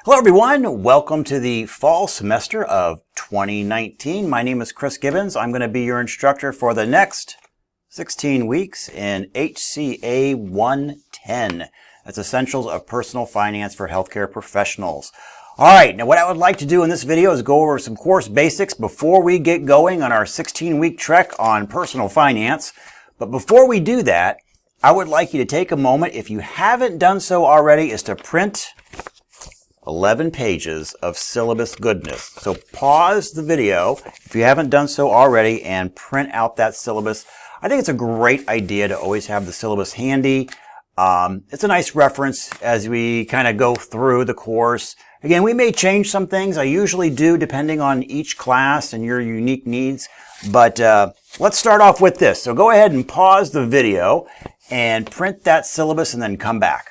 Hello everyone, welcome to the fall semester of 2019. My name is Chris Gibbons. I'm going to be your instructor for the next 16 weeks in HCA 110. That's Essentials of Personal Finance for Healthcare Professionals. Alright, now what I would like to do in this video is go over some course basics before we get going on our 16-week trek on personal finance. But before we do that, I would like you to take a moment, if you haven't done so already, is to print 11 pages of syllabus goodness. So pause the video if you haven't done so already and print out that syllabus. I think it's a great idea to always have the syllabus handy. It's a nice reference as we kind of go through the course. Again, we may change some things. I usually do depending on each class and your unique needs. But let's start off with this. So go ahead and pause the video and print that syllabus and then come back.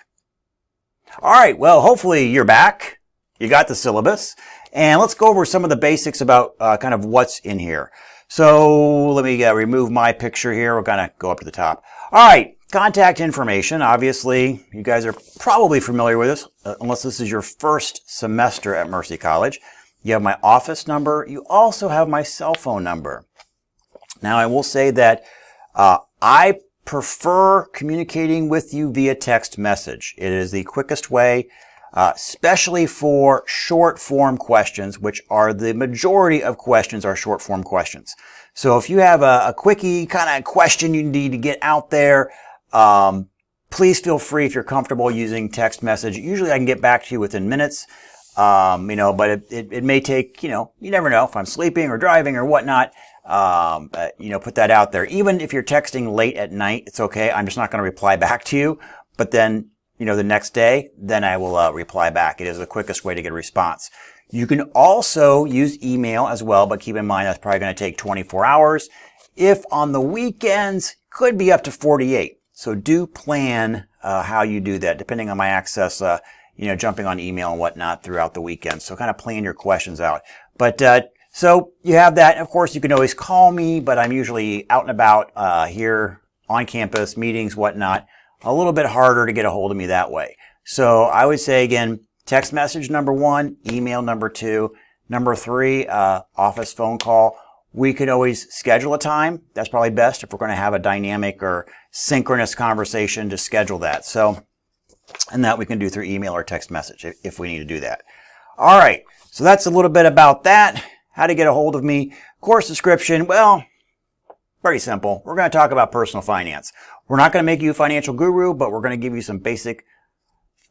All right, well, hopefully you're back. You got the syllabus. And let's go over some of the basics about kind of what's in here. So let me remove my picture here. We're going to go up to the top. All right, contact information. Obviously, you guys are probably familiar with this, unless this is your first semester at Mercy College. You have my office number. You also have my cell phone number. Now, I will say that I prefer communicating with you via text message. It is the quickest way, especially for short form questions, which are the majority of questions are short form questions. So if you have a quickie kind of question you need to get out there, please feel free if you're comfortable using text message. Usually I can get back to you within minutes, but it may take, you never know if I'm sleeping or driving or whatnot. Put that out there. Even if you're texting late at night, it's okay. I'm just not going to reply back to you. But then, the next day, then I will reply back. It is the quickest way to get a response. You can also use email as well, but keep in mind that's probably going to take 24 hours. If on the weekends, could be up to 48. So do plan how you do that, depending on my access, jumping on email and whatnot throughout the weekend. So kind of plan your questions out. But so you have that. Of course, you can always call me, but I'm usually out and about here on campus, meetings, whatnot. A little bit harder to get a hold of me that way. So I would say, again, text message number 1, email number 2, number 3, office phone call. We could always schedule a time. That's probably best if we're going to have a dynamic or synchronous conversation to schedule that. So, and that we can do through email or text message if we need to do that. All right. So that's a little bit about that. How to get a hold of me. Course description, well, pretty simple. We're going to talk about personal finance. We're not going to make you a financial guru, but we're going to give you some basic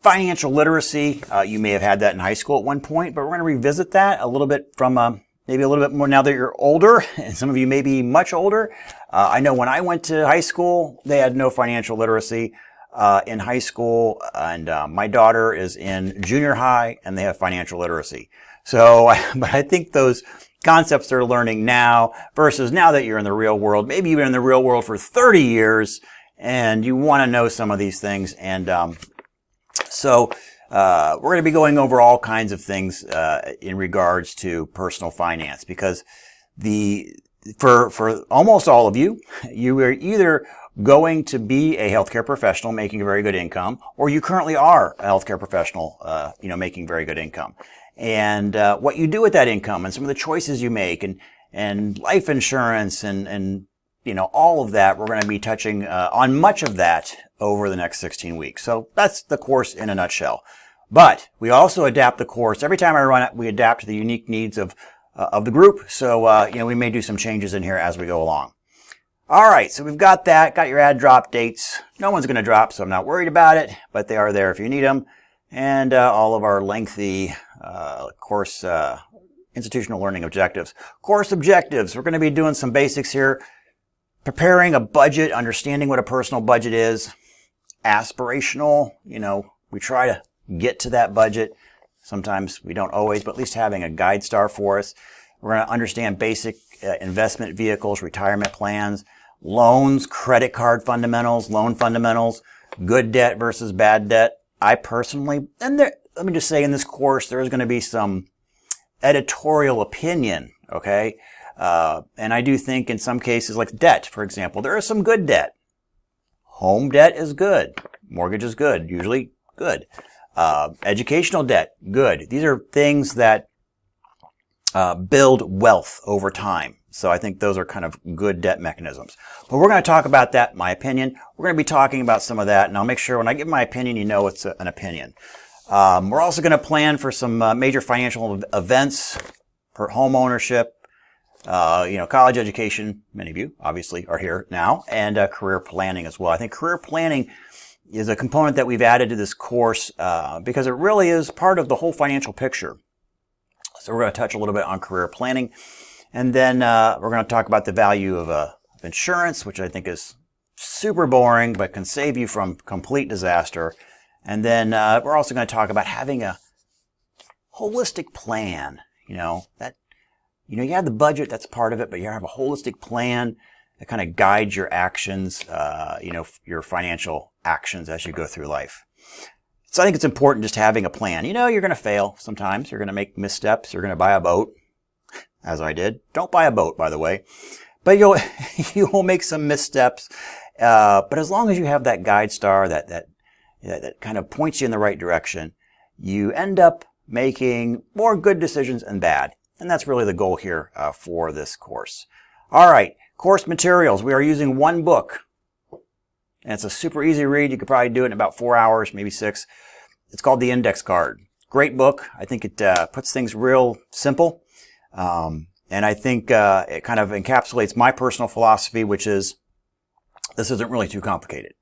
financial literacy. You may have had that in high school at one point, but we're going to revisit that a little bit from maybe a little bit more now that you're older, and some of you may be much older. I know when I went to high school, they had no financial literacy in high school, and my daughter is in junior high, and they have financial literacy. So, but I think those concepts they're learning now versus now that you're in the real world, maybe you've been in the real world for 30 years and you want to know some of these things. And so we're going to be going over all kinds of things in regards to personal finance, because for almost all of you, you are either going to be a healthcare professional making a very good income, or you currently are a healthcare professional, making very good income. And what you do with that income and some of the choices you make and life insurance and all of that, we're going to be touching on much of that over the next 16 weeks. So that's the course in a nutshell. But we also adapt the course. Every time I run it, we adapt to the unique needs of the group. So, we may do some changes in here as we go along. All right. So we've got that, got your add drop dates. No one's going to drop, so I'm not worried about it, but they are there if you need them. And all of our lengthy course institutional learning objectives. Course objectives. We're going to be doing some basics here. Preparing a budget, understanding what a personal budget is. Aspirational, we try to get to that budget. Sometimes we don't always, but at least having a guide star for us. We're going to understand basic investment vehicles, retirement plans, loans, credit card fundamentals, loan fundamentals, good debt versus bad debt. I personally, let me just say in this course, there is going to be some editorial opinion, okay? And I do think in some cases, like debt, for example, there is some good debt. Home debt is good. Mortgage is good, usually good. Educational debt, good. These are things that build wealth over time. So I think those are kind of good debt mechanisms. But we're going to talk about that, my opinion. We're going to be talking about some of that, and I'll make sure when I give my opinion, you know it's an opinion. We're also going to plan for some major financial events for home ownership, college education. Many of you obviously are here now, and career planning as well. I think career planning is a component that we've added to this course because it really is part of the whole financial picture. So we're going to touch a little bit on career planning, and then we're going to talk about the value of insurance, which I think is super boring but can save you from complete disaster. And then we're also going to talk about having a holistic plan. You have the budget, that's part of it, but you have a holistic plan that kind of guides your actions, your financial actions as you go through life. So I think it's important just having a plan. You're going to fail sometimes. You're going to make missteps. You're going to buy a boat, as I did. Don't buy a boat, by the way. But you will make some missteps. But as long as you have that guide star that kind of points you in the right direction, you end up making more good decisions than bad. And that's really the goal here for this course. All right, course materials. We are using one book. And it's a super easy read. You could probably do it in about 4 hours, maybe 6. It's called The Index Card. Great book. I think it puts things real simple. And I think it kind of encapsulates my personal philosophy, which is this isn't really too complicated.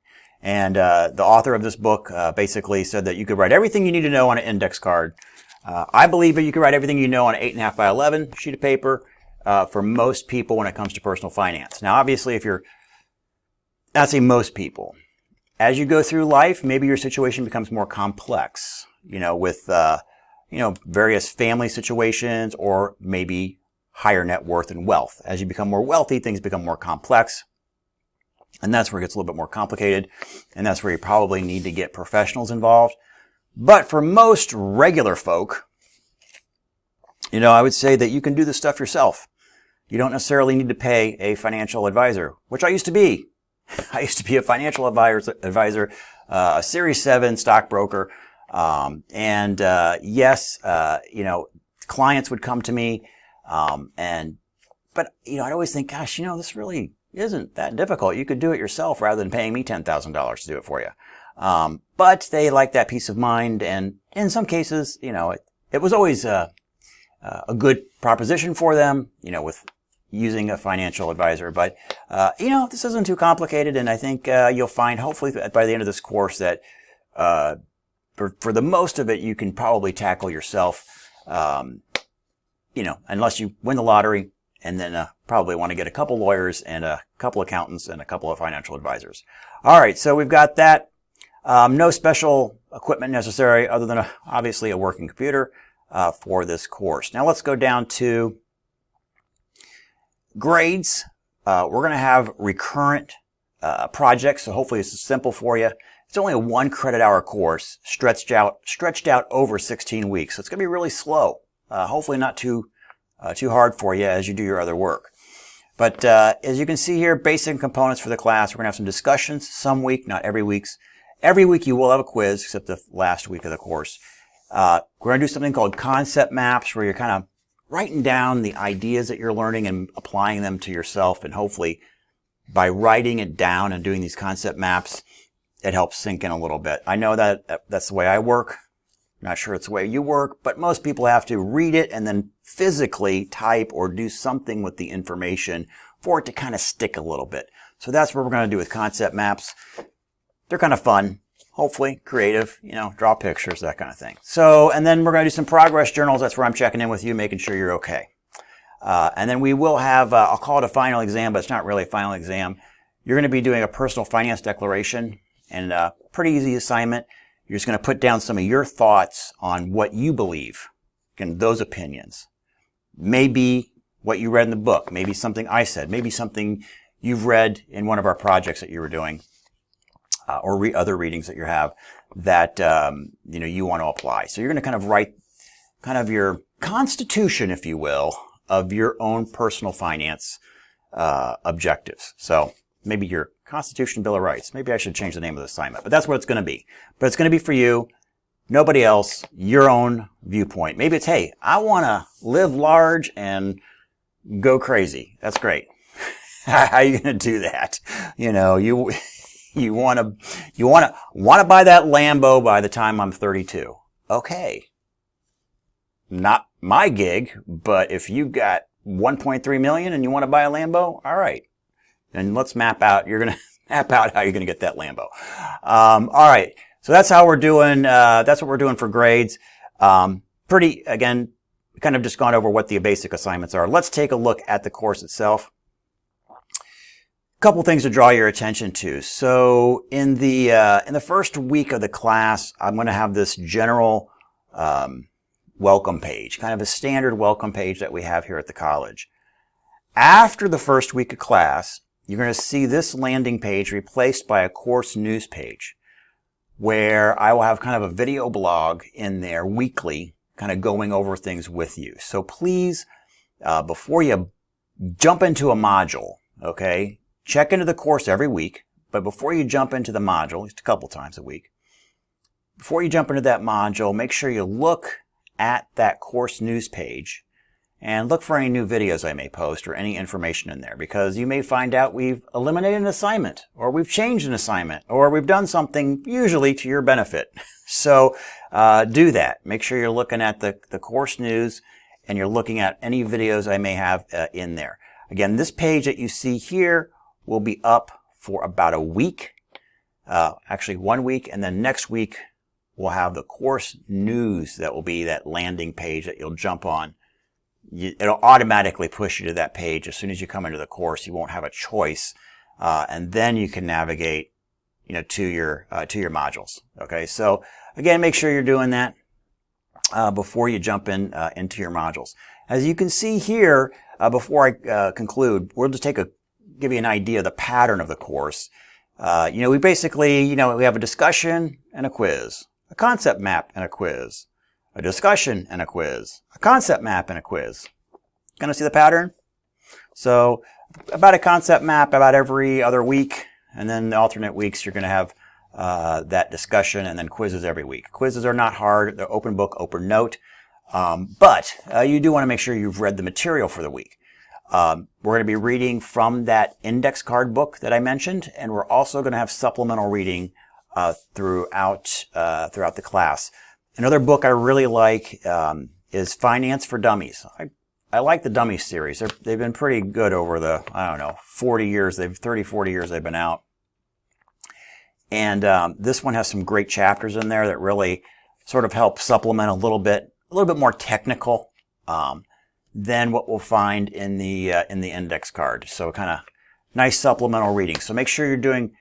And the author of this book basically said that you could write everything you need to know on an index card. I believe that you could write everything you know on an 8.5 by 11 sheet of paper for most people when it comes to personal finance. Now, obviously, I'd say most people. As you go through life, maybe your situation becomes more complex, with, various family situations or maybe higher net worth and wealth. As you become more wealthy, things become more complex. And that's where it gets a little bit more complicated. And that's where you probably need to get professionals involved. But for most regular folk, I would say that you can do this stuff yourself. You don't necessarily need to pay a financial advisor, which I used to be. I used to be a financial advisor, a Series 7 stockbroker. Yes, clients would come to me. But I'd always think, gosh, this really isn't that difficult. You could do it yourself rather than paying me $10,000 to do it for you. But they like that peace of mind. And in some cases, it was always a good proposition for them, with using a financial advisor. But, this isn't too complicated. And I think you'll find, hopefully, by the end of this course that for the most of it, you can probably tackle yourself, unless you win the lottery and then probably want to get a couple lawyers and a couple accountants and a couple of financial advisors. All right, so we've got that. No special equipment necessary other than obviously a working computer for this course. Now let's go down to grades. We're going to have recurrent projects, so hopefully this is simple for you. It's only a 1 credit hour course stretched out over 16 weeks. So it's going to be really slow. Hopefully not too hard for you as you do your other work. But as you can see here, basic components for the class. We're going to have some discussions some week, not every week. Every week you will have a quiz, except the last week of the course. We're going to do something called concept maps, where you're kind of writing down the ideas that you're learning and applying them to yourself. And hopefully by writing it down and doing these concept maps, it helps sink in a little bit. I know that that's the way I work. I'm not sure it's the way you work, but most people have to read it and then physically type or do something with the information for it to kind of stick a little bit. So that's what we're going to do with concept maps. They're kind of fun, hopefully creative, draw pictures, that kind of thing. So, and then we're going to do some progress journals. That's where I'm checking in with you, making sure you're okay. And then we will have, I'll call it a final exam, but it's not really a final exam. You're going to be doing a personal finance declaration, and a pretty easy assignment. You're just going to put down some of your thoughts on what you believe, and those opinions. Maybe what you read in the book, maybe something I said, maybe something you've read in one of our projects that you were doing, or other readings that you have that you want to apply. So you're going to kind of write kind of your constitution, if you will, of your own personal finance objectives. So maybe your Constitution Bill of Rights. Maybe I should change the name of the assignment, but that's what it's going to be. But it's going to be for you. Nobody else, your own viewpoint. Maybe it's, hey, I want to live large and go crazy. That's great. How are you going to do that? You know, you want to buy that Lambo by the time I'm 32. Okay. Not my gig, but if you've got 1.3 million and you want to buy a Lambo, all right. And let's map out, you're going to map out how you're going to get that Lambo. All right. So that's how we're doing, that's what we're doing for grades. Again, kind of just gone over what the basic assignments are. Let's take a look at the course itself. Couple things to draw your attention to. So in the first week of the class, I'm going to have this general welcome page, kind of a standard welcome page that we have here at the college. After the first week of class, you're going to see this landing page replaced by a course news page, where I will have kind of a video blog in there weekly, kind of going over things with you. So please, before you jump into a module, okay, check into the course every week, but before you jump into the module, at least a couple times a week, before you jump into that module, make sure you look at that course news page and look for any new videos I may post or any information in there, because you may find out we've eliminated an assignment, or we've changed an assignment, or we've done something usually to your benefit. So do that. Make sure you're looking at the course news and you're looking at any videos I may have in there. Again, this page that you see here will be up for about a week, actually 1 week, and then next week we'll have the course news. That will be that landing page that you'll jump on. It'll automatically push you to that page as soon as you come into the course. You won't have a choice, and then you can navigate, you know, to your modules. Okay, so again, make sure you're doing that before you jump into your modules. As you can see here, before I conclude, we'll just give you an idea of the pattern of the course. You know, we basically, you know, we have a discussion and a quiz, a concept map and a quiz, a discussion and a quiz, a concept map and a quiz. Gonna see the pattern? So about a concept map about every other week, and then the alternate weeks you're gonna have that discussion and then quizzes every week. Quizzes are not hard. They're open book, open note. But you do want to make sure you've read the material for the week. We're going to be reading from that index card book that I mentioned, and we're also going to have supplemental reading throughout the class. Another book I really like is Finance for Dummies. I like the Dummies series. They've been pretty good over the, I don't know, 40 years. 30, 40 years they've been out. And this one has some great chapters in there that really sort of help supplement a little bit more technical than what we'll find in the index card. So kind of nice supplemental reading. So make sure you're doing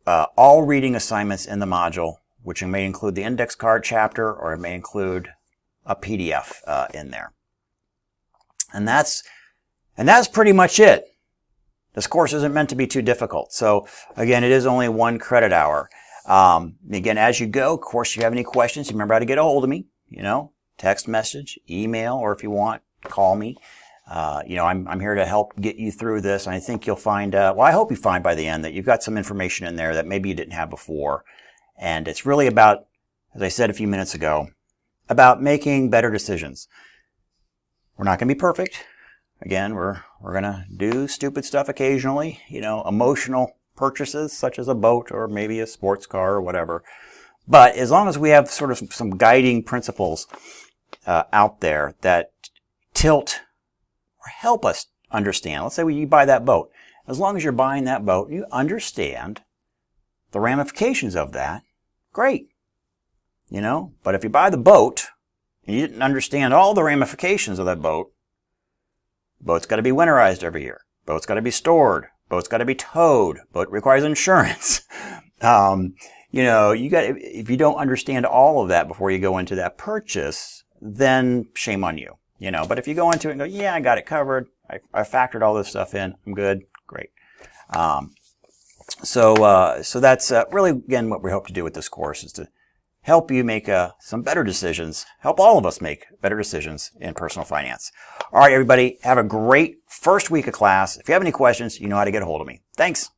all reading assignments in the module, which may include the index card chapter, or it may include a PDF in there. And that's pretty much it. This course isn't meant to be too difficult. So again, it is only 1 credit hour. Again, as you go, of course, if you have any questions, remember how to get a hold of me, you know, text message, email, or if you want, call me. You know, I'm here to help get you through this. And I think you'll find, well, I hope you find by the end that you've got some information in there that maybe you didn't have before. And it's really about, as I said a few minutes ago, about making better decisions. We're not going to be perfect. Again, we're going to do stupid stuff occasionally, you know, emotional purchases such as a boat or maybe a sports car or whatever. But as long as we have sort of some guiding principles out there that tilt or help us understand. Let's say you buy that boat. As long as you're buying that boat, you understand the ramifications of that, great. You know, but if you buy the boat and you didn't understand all the ramifications of that boat, boat's got to be winterized every year. Boat's got to be stored. Boat's got to be towed. Boat requires insurance. You know, if you don't understand all of that before you go into that purchase, then shame on you. You know, but if you go into it and go, yeah, I got it covered. I factored all this stuff in. I'm good. Great. So that's really, again, what we hope to do with this course is to help you make some better decisions, help all of us make better decisions in personal finance. All right, everybody, have a great first week of class. If you have any questions, you know how to get a hold of me. Thanks.